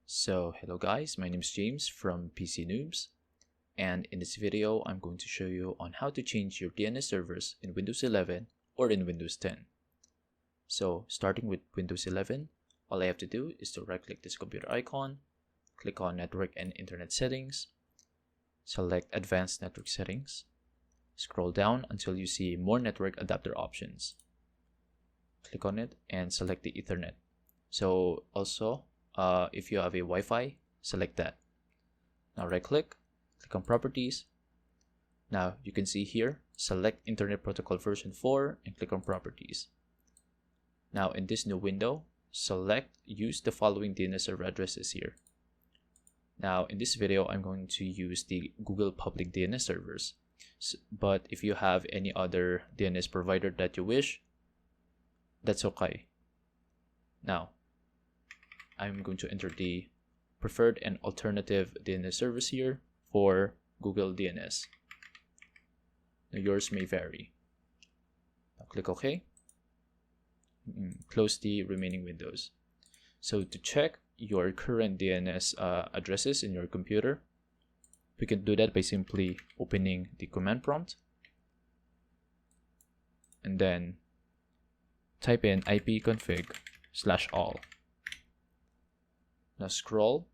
So hello guys, my name is James from PC Noobs, and in this video I'm going to show you on how to change your DNS servers in Windows 11 or in Windows 10. So starting with Windows 11, all I have to do is to right click this computer icon, click on Network and Internet Settings, select Advanced Network Settings, scroll down until you see More Network Adapter Options. Click on it and select the Ethernet. So also, if you have a Wi-Fi, select that. Now right click on Properties. Now you can see here, select Internet Protocol version 4 and click on Properties. Now in this new window, select Use the following DNS server addresses here. Now in this video, I'm going to use the Google public DNS servers. But if you have any other DNS provider that you wish, that's okay. Now, I'm going to enter the preferred and alternative DNS service here for Google DNS. Now yours may vary. Now click OK. Close the remaining windows. So to check your current DNS addresses in your computer, we can do that by simply opening the command prompt and then type in ipconfig/all. Now scroll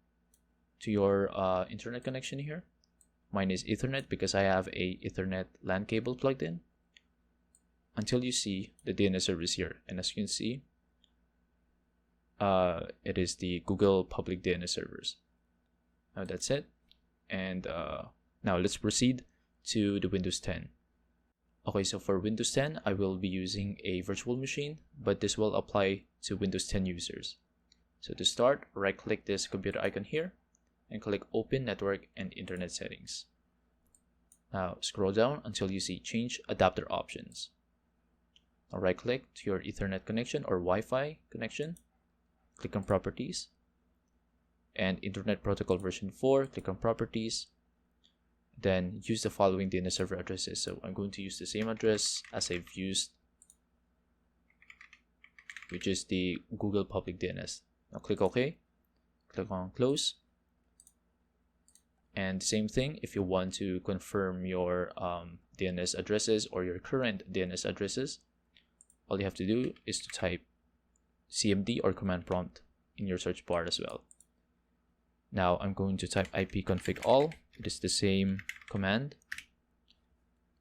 to your internet connection here. Mine is Ethernet because I have a Ethernet LAN cable plugged in, until you see the DNS service here. And as you can see, it is the Google public DNS servers. Now that's it. And now let's proceed to the Windows 10. Okay, so for Windows 10, I will be using a virtual machine, but this will apply to Windows 10 users. So to start, right click this computer icon here and click Open Network and Internet Settings. Now scroll down until you see Change Adapter Options. Now right click to your Ethernet connection or Wi-Fi connection, click on Properties, and Internet Protocol version 4, click on Properties. Then use the following DNS server addresses. So I'm going to use the same address as I've used, which is the Google public DNS. Now click OK, click on Close. And same thing, if you want to confirm your DNS addresses or your current DNS addresses, all you have to do is to type CMD or command prompt in your search bar as well. Now I'm going to type ipconfig/all. It is the same command.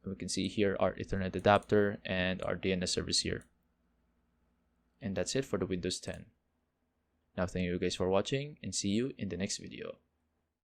We can see here our Ethernet adapter and our DNS service here. And that's it for the Windows 10. Now thank you guys for watching and see you in the next video.